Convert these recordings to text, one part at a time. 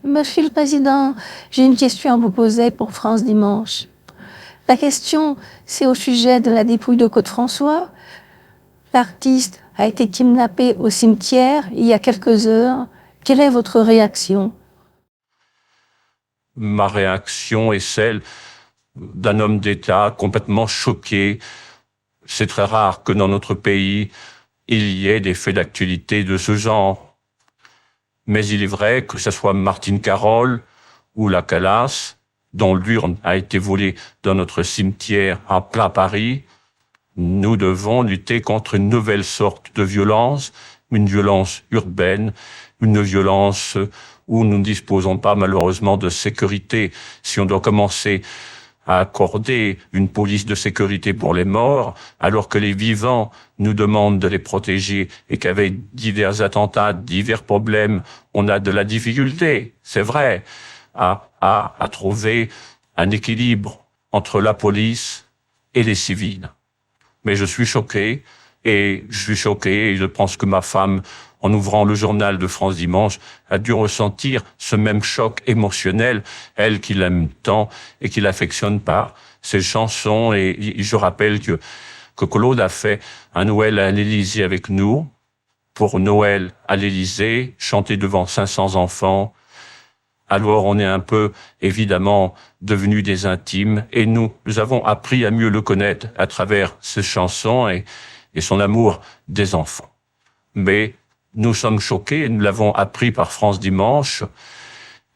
Monsieur le Président, j'ai une question à vous poser pour France Dimanche. La question, c'est au sujet de la dépouille de Claude François. L'artiste a été kidnappé au cimetière il y a quelques heures. Quelle est votre réaction? Ma réaction est celle d'un homme d'État complètement choqué. C'est très rare que dans notre pays, il y ait des faits d'actualité de ce genre. Mais il est vrai que ce soit Martine Carole ou la Calas, dont l'urne a été volée dans notre cimetière à plein Paris, nous devons lutter contre une nouvelle sorte de violence, une violence urbaine, une violence où nous ne disposons pas malheureusement de sécurité. Si on doit commencer à accorder une police de sécurité pour les morts, alors que les vivants nous demandent de les protéger et qu'avec divers attentats, divers problèmes, on a de la difficulté, c'est vrai, à trouver un équilibre entre la police et les civils. Mais je suis choqué, et je pense que ma femme, en ouvrant le journal de France Dimanche, a dû ressentir ce même choc émotionnel, elle qui l'aime tant et qui l'affectionne par ses chansons. Et je rappelle que Claude a fait un Noël à l'Élysée avec nous, pour Noël à l'Élysée, chanté devant 500 enfants. Alors on est un peu, évidemment, devenus des intimes, et nous avons appris à mieux le connaître à travers ses chansons et son amour des enfants. Mais nous sommes choqués, et nous l'avons appris par France Dimanche,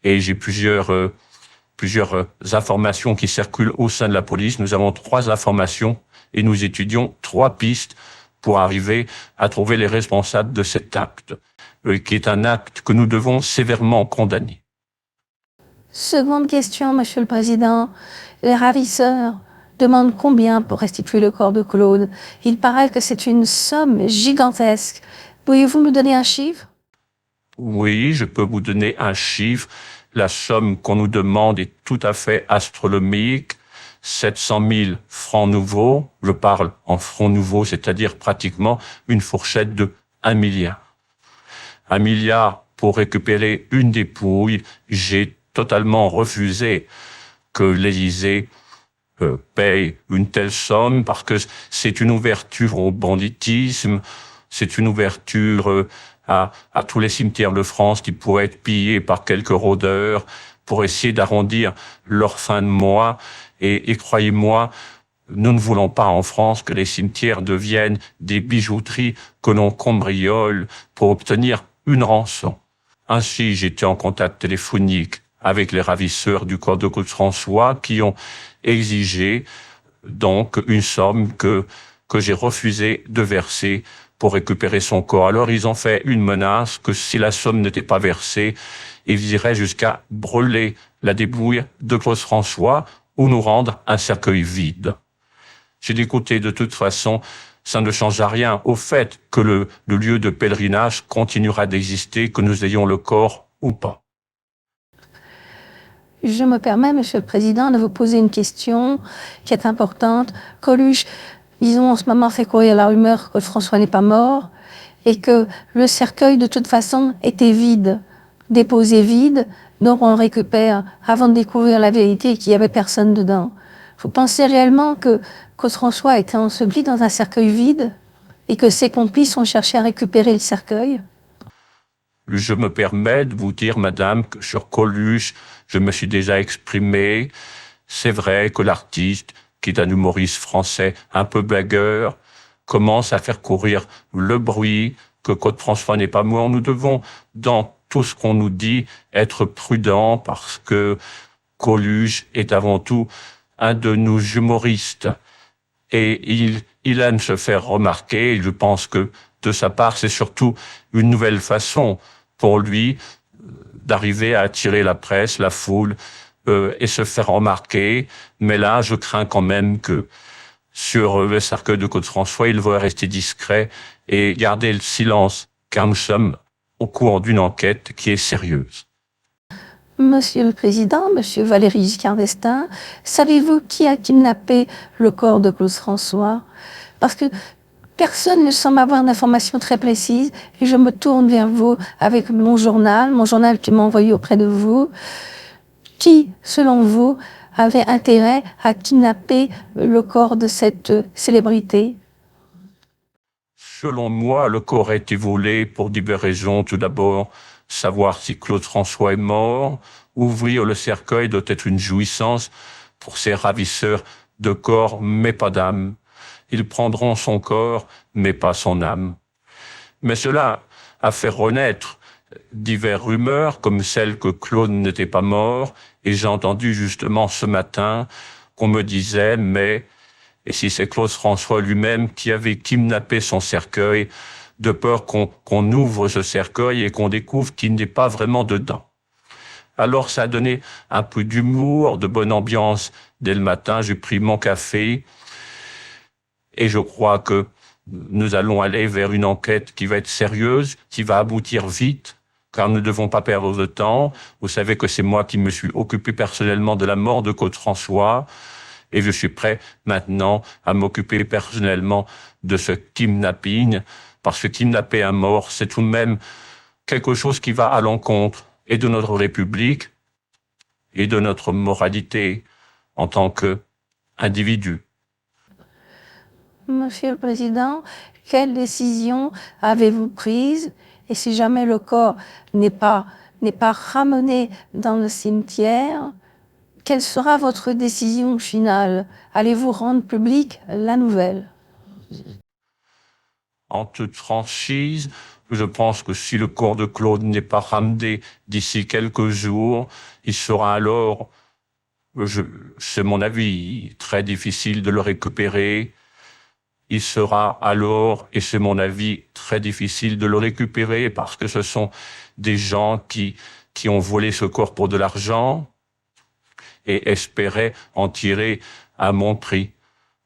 et j'ai plusieurs informations qui circulent au sein de la police. Nous avons 3 informations, et nous étudions 3 pistes pour arriver à trouver les responsables de cet acte, qui est un acte que nous devons sévèrement condamner. Seconde question, Monsieur le Président. Les ravisseurs demandent combien pour restituer le corps de Claude? Il paraît que c'est une somme gigantesque. Pourriez-vous me donner un chiffre? Oui, je peux vous donner un chiffre. La somme qu'on nous demande est tout à fait astronomique. 700 000 francs nouveaux. Je parle en francs nouveaux, c'est-à-dire pratiquement une fourchette de 1 milliard. 1 milliard pour récupérer une dépouille. J'ai totalement refusé que l'Élysée paye une telle somme parce que c'est une ouverture au banditisme, c'est une ouverture à tous les cimetières de France qui pourraient être pillés par quelques rôdeurs pour essayer d'arrondir leur fin de mois. Et croyez-moi, nous ne voulons pas en France que les cimetières deviennent des bijouteries que l'on cambriole pour obtenir une rançon. Ainsi, j'étais en contact téléphonique avec les ravisseurs du corps de Claude François qui ont exigé donc une somme que j'ai refusé de verser pour récupérer son corps. Alors ils ont fait une menace que si la somme n'était pas versée, ils iraient jusqu'à brûler la dépouille de Claude François ou nous rendre un cercueil vide. J'ai dit, écoutez, de toute façon, ça ne change rien au fait que le lieu de pèlerinage continuera d'exister, que nous ayons le corps ou pas. Je me permets, Monsieur le Président, de vous poser une question qui est importante. Coluche, disons, en ce moment, fait courir la rumeur que François n'est pas mort et que le cercueil, de toute façon, était vide, déposé vide, donc on le récupère avant de découvrir la vérité qu'il n'y avait personne dedans. Vous pensez réellement que François a été enseveli dans un cercueil vide et que ses complices ont cherché à récupérer le cercueil? Je me permets de vous dire, madame, que sur Coluche, je me suis déjà exprimé. C'est vrai que l'artiste, qui est un humoriste français un peu blagueur, commence à faire courir le bruit que Claude François n'est pas mort. Nous devons, dans tout ce qu'on nous dit, être prudents parce que Coluche est avant tout un de nos humoristes. Et il aime se faire remarquer. Je pense que, de sa part, c'est surtout une nouvelle façon pour lui d'arriver à attirer la presse, la foule, et se faire remarquer. Mais là, je crains quand même que sur le cercueil de Claude François, il va rester discret et garder le silence, car nous sommes au cours d'une enquête qui est sérieuse. Monsieur le Président, Monsieur Valéry Giscard d'Estaing, savez-vous qui a kidnappé le corps de Claude François? Parce que Personne ne semble avoir d'informations très précises et je me tourne vers vous avec mon journal que m'a envoyé auprès de vous. Qui, selon vous, avait intérêt à kidnapper le corps de cette célébrité? Selon moi, le corps a été volé pour diverses raisons. Tout d'abord, savoir si Claude François est mort. Ouvrir le cercueil doit être une jouissance pour ces ravisseurs de corps, mais pas d'âme. Ils prendront son corps, mais pas son âme. Mais cela a fait renaître diverses rumeurs, comme celle que Claude n'était pas mort, et j'ai entendu justement ce matin qu'on me disait, mais et si c'est Claude François lui-même qui avait kidnappé son cercueil, de peur qu'on ouvre ce cercueil et qu'on découvre qu'il n'est pas vraiment dedans. Alors ça a donné un peu d'humour, de bonne ambiance. Dès le matin, j'ai pris mon café et je crois que nous allons aller vers une enquête qui va être sérieuse, qui va aboutir vite, car nous ne devons pas perdre de temps. Vous savez que c'est moi qui me suis occupé personnellement de la mort de Claude François. Et je suis prêt maintenant à m'occuper personnellement de ce kidnapping, parce que kidnapper un mort, c'est tout de même quelque chose qui va à l'encontre et de notre République et de notre moralité en tant qu'individu. Monsieur le Président, quelle décision avez-vous prise? Et si jamais le corps n'est pas ramené dans le cimetière, quelle sera votre décision finale? Allez-vous rendre publique la nouvelle? En toute franchise, je pense que si le corps de Claude n'est pas ramené d'ici quelques jours, il sera alors, c'est mon avis, très difficile de le récupérer. Il sera alors, et c'est mon avis, très difficile de le récupérer parce que ce sont des gens qui ont volé ce corps pour de l'argent et espéraient en tirer un bon prix.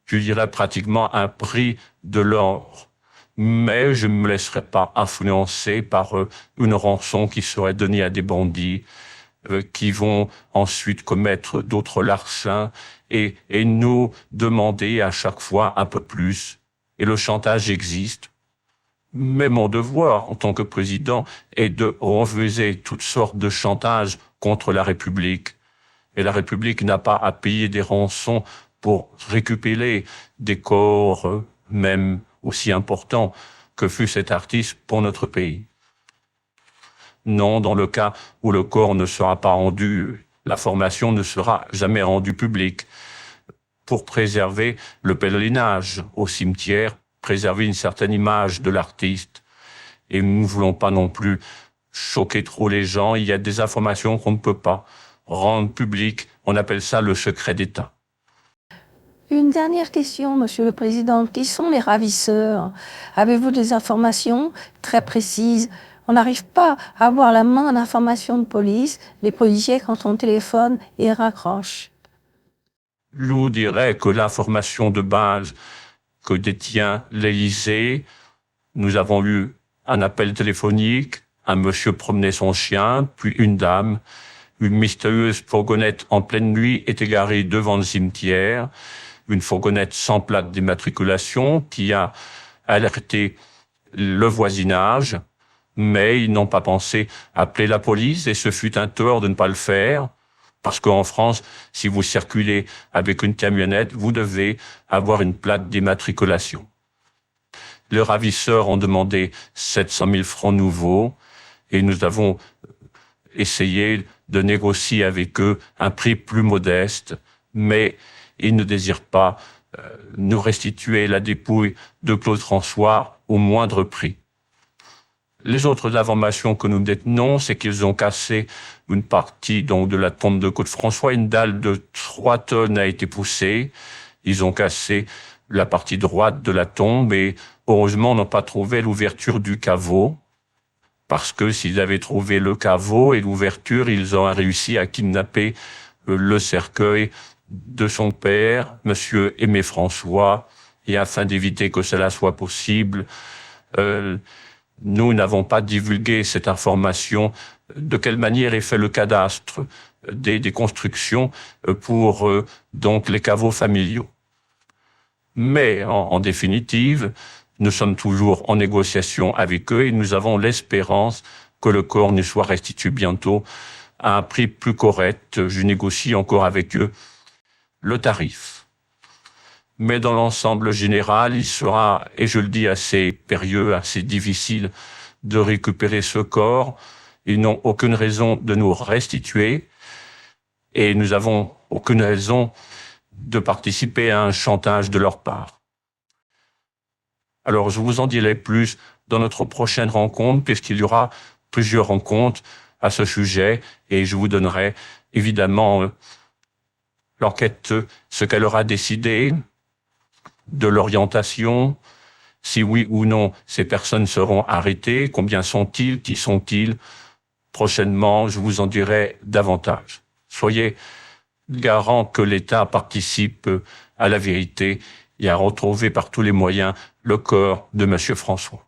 Je dirais pratiquement un prix de l'or. Mais je ne me laisserai pas influencer par une rançon qui serait donnée à des bandits qui vont ensuite commettre d'autres larcins et nous demander à chaque fois un peu plus. Et le chantage existe. Mais mon devoir en tant que président est de refuser toutes sortes de chantages contre la République. Et la République n'a pas à payer des rançons pour récupérer des corps, même aussi importants que fut cet artiste pour notre pays. Non, dans le cas où le corps ne sera pas rendu, la formation ne sera jamais rendue publique. Pour préserver le pèlerinage au cimetière, préserver une certaine image de l'artiste. Et nous ne voulons pas non plus choquer trop les gens. Il y a des informations qu'on ne peut pas rendre publiques. On appelle ça le secret d'État. Une dernière question, Monsieur le Président. Qui sont les ravisseurs? Avez-vous des informations très précises? On n'arrive pas à avoir la main d'informations de police. Les policiers, quand on téléphone, ils raccrochent. Je vous dirais que l'information de base que détient l'Élysée, nous avons eu un appel téléphonique, un monsieur promenait son chien, puis une dame, une mystérieuse fourgonnette en pleine nuit est égarée devant le cimetière, une fourgonnette sans plaque d'immatriculation qui a alerté le voisinage, mais ils n'ont pas pensé appeler la police et ce fut un tort de ne pas le faire. Parce qu'en France, si vous circulez avec une camionnette, vous devez avoir une plaque d'immatriculation. Les ravisseurs ont demandé 700 000 francs nouveaux et nous avons essayé de négocier avec eux un prix plus modeste, mais ils ne désirent pas nous restituer la dépouille de Claude François au moindre prix. Les autres informations que nous détenons, c'est qu'ils ont cassé une partie donc de la tombe de Claude François. Une dalle de 3 tonnes a été poussée. Ils ont cassé la partie droite de la tombe et heureusement n'ont pas trouvé l'ouverture du caveau. Parce que s'ils avaient trouvé le caveau et l'ouverture, ils ont réussi à kidnapper le cercueil de son père, Monsieur Aimé François. Et afin d'éviter que cela soit possible, nous n'avons pas divulgué cette information. De quelle manière est fait le cadastre des constructions pour donc les caveaux familiaux. Mais en définitive, Nous sommes toujours en négociation avec eux et nous avons l'espérance que le corps nous soit restitué bientôt à un prix plus correct. Je négocie encore avec eux le tarif. Mais dans l'ensemble général, il sera, et je le dis, assez périlleux, assez difficile de récupérer ce corps. Ils n'ont aucune raison de nous restituer et nous avons aucune raison de participer à un chantage de leur part. Alors, je vous en dirai plus dans notre prochaine rencontre, puisqu'il y aura plusieurs rencontres à ce sujet, et je vous donnerai évidemment l'enquête, ce qu'elle aura décidé, de l'orientation, si oui ou non ces personnes seront arrêtées, combien sont-ils, qui sont-ils. Prochainement, je vous en dirai davantage. Soyez garant que l'État participe à la vérité et à retrouver par tous les moyens le corps de Monsieur François.